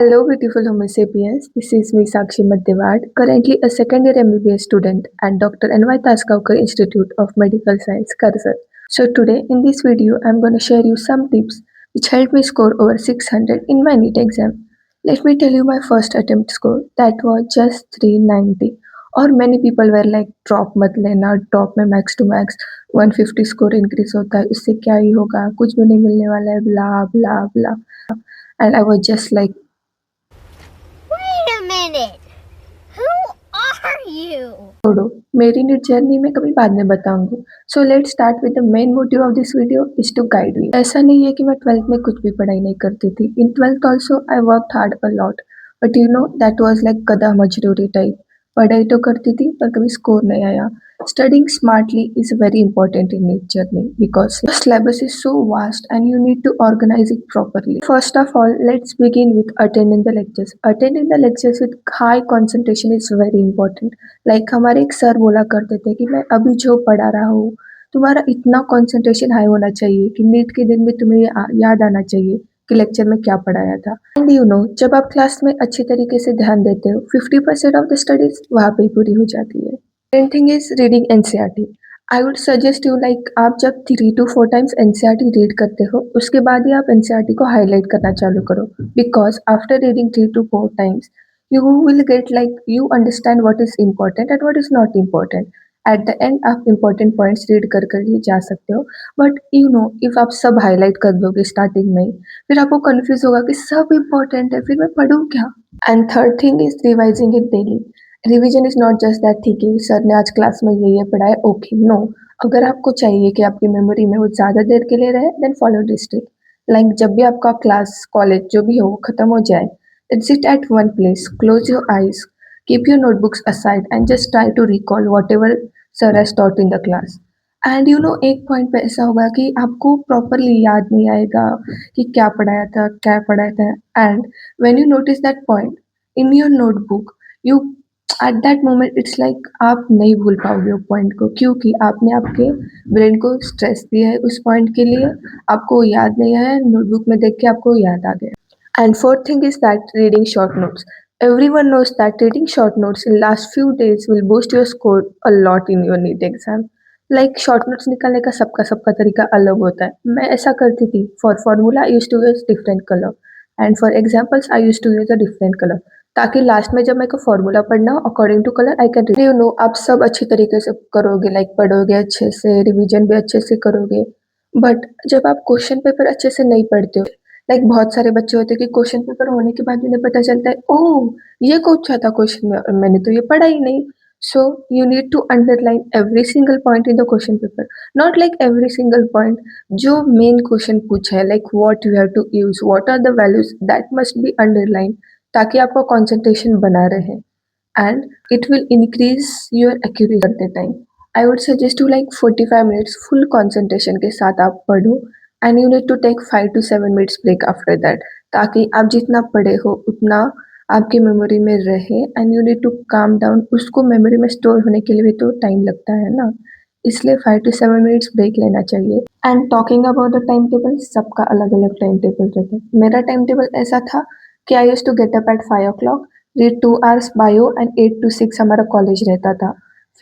Hello, beautiful Homo sapiens. This is me, Sakshi Madhyavad, currently a second year MBBS student at Dr. N.Y. Taskavkar Institute of Medical Science, Karjat. So, today in this video, I'm going to share you some tips which helped me score over 600 in my NEET exam. Let me tell you my first attempt score. That was just 390. Or many people were like, drop mat lena, drop में max to max 150 score increase होता है, उससे क्या ही होगा, कुछ भी नहीं मिलने वाला है, blah blah blah. And I was just like, Wait a minute! Who are you? छोड़ो, मेरी नीट जर्नी में कभी बाद में बताऊंगी. So let's start with the main motive of this video is to guide you. ऐसा नहीं है कि मैं 12th में कुछ भी पढ़ाई नहीं करती थी. इन 12th also I worked hard a lot, but you know that was like गधा मजदूरी टाइप. पढ़ाई तो करती थी पर कभी स्कोर नहीं आया. Studying smartly is very important in its journey because the syllabus is so vast and you need to organize it properly. First of all, let's begin with attending the lectures. Attending the lectures with high concentration is very important. Like हमारे एक sir बोला करते थे कि मैं अभी जो पढ़ा रहा हूँ, तुम्हारा इतना कंसंट्रेशन हाई होना चाहिए कि नीट के दिन में तुम्हें याद आना चाहिए कि लेक्चर में क्या पढ़ाया था. एंड यू नो, जब आप क्लास में अच्छे तरीके से ध्यान देते हो, 50% ऑफ द स्टडीज वहाँ पे ही पूरी हो जाती है. Second thing is reading NCERT. I would suggest you like आप जब 3 to 4 टाइम्स एनसीईआरटी रीड करते हो, उसके बाद ही आप एनसीईआरटी को हाईलाइट करना चालू करो. Because after reading 3 to 4 times you will get like you understand what is important and what is not important. At the end आप important points read कर ही जा सकते हो. बट यू नो, इफ आप सब हाईलाइट कर दोगे स्टार्टिंग में ही, फिर आपको कंफ्यूज होगा कि सब important है, फिर मैं पढ़ूँ क्या. And third thing is revising it daily. Revision is not just that ठीक है सर ने आज क्लास में ये पढ़ाया, ओके, नो. अगर आपको चाहिए कि आपकी मेमोरी में वो ज़्यादा देर के लिए रहे, then follow this trick. Like जब भी आपका क्लास कॉलेज जो भी हो वो खत्म हो जाए, sit at one place, close your eyes, keep your notebooks aside, and just try to recall whatever sir has taught in the class. And you know, एक पॉइंट पे ऐसा होगा कि आपको प्रॉपरली याद नहीं आएगा कि क्या पढ़ाया था. And when you notice that point in your notebook, you at that moment it's like आप नहीं भूल पाओगे वो पॉइंट को, क्योंकि आपने आपके ब्रेन को स्ट्रेस दिया है उस पॉइंट के लिए. आपको याद नहीं आया, नोटबुक में देख के आपको याद आ गया. And fourth thing is that reading short notes. Everyone knows that reading short notes in last few days will boost your score a lot in your NEET exam. Like short notes निकालने का सबका सबका तरीका अलग होता है. मैं ऐसा करती थी. For formula I used to use different color and for examples I used to use a different color. ताकि लास्ट में जब मेरे को फॉर्मूला पढ़ना हो according to colour I can you know, आप सब अच्छी तरीके से करोगे, लाइक पढ़ोगे अच्छे से, रिवीजन भी अच्छे से करोगे. बट जब आप क्वेश्चन पेपर अच्छे से नहीं पढ़ते हो, लाइक बहुत सारे बच्चे होते हैं कि क्वेश्चन पेपर होने के बाद उन्हें पता चलता है, ओह ये पूछा था क्वेश्चन में और मैंने तो ये पढ़ा ही नहीं. So you need to underline every single point in the question paper. Not like every single point, जो मेन क्वेश्चन पूछा है, like what you have to use, what are the values, that must be underline, ताकि आपका concentration बना रहे and it will increase your accuracy at the time. I would suggest you like 45 minutes full concentration के साथ आप पढ़ो and you need to take 5 to 7 minutes break after that, ताकि आप जितना पढ़े हो उतना आपके मेमोरी में रहे and you need to calm down. उसको मेमोरी में स्टोर होने के लिए भी तो टाइम लगता है ना, इसलिए 5 to 7 मिनट्स ब्रेक लेना चाहिए. And talking about the time table, सबका अलग अलग टाइम टेबल रहता है. मेरा टाइम टेबल ऐसा था कि I use to get up at 5 o'clock, read 2 hours bio and 8 to 6 हमारा कॉलेज रहता था.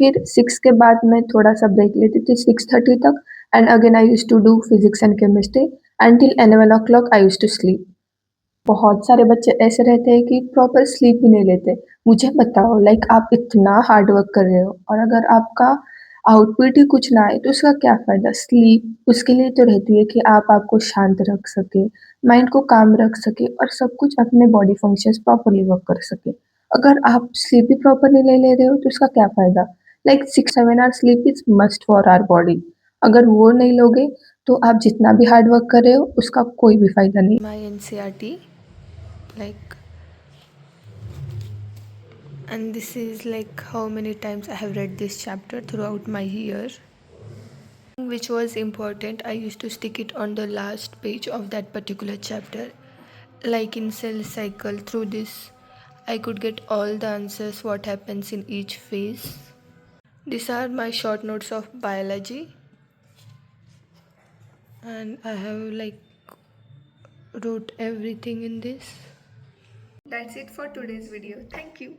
फिर 6 के बाद मैं थोड़ा सा ब्रेक लेती थी 6:30 तक and again I use to do physics and chemistry until 11 o'clock I use to sleep. बहुत सारे बच्चे ऐसे रहते हैं कि प्रॉपर स्लीप भी नहीं लेते. मुझे बताओ, लाइक आप इतना हार्ड वर्क कर रहे हो और अगर आपका आउटपुट ही कुछ ना आए तो उसका क्या फ़ायदा? स्लीप उसके लिए तो रहती है कि आप आपको शांत रख सके, माइंड को काम रख सके और सब कुछ अपने बॉडी फंक्शंस प्रॉपरली वर्क कर सके. अगर आप स्लीप भी प्रॉपर नहीं ले ले रहे हो तो उसका क्या फ़ायदा? Like 6-7 hour sleep is must for our body. अगर वो नहीं लोगे तो आप जितना भी हार्ड वर्क कर रहे हो उसका कोई भी फ़ायदा नहीं. My NCRT, like, and this is like how many times I have read this chapter throughout my year. Which was important, I used to stick it on the last page of that particular chapter. Like in cell cycle, through this I could get all the answers what happens in each phase. These are my short notes of biology, and I have like wrote everything in this. That's it for today's video. Thank you.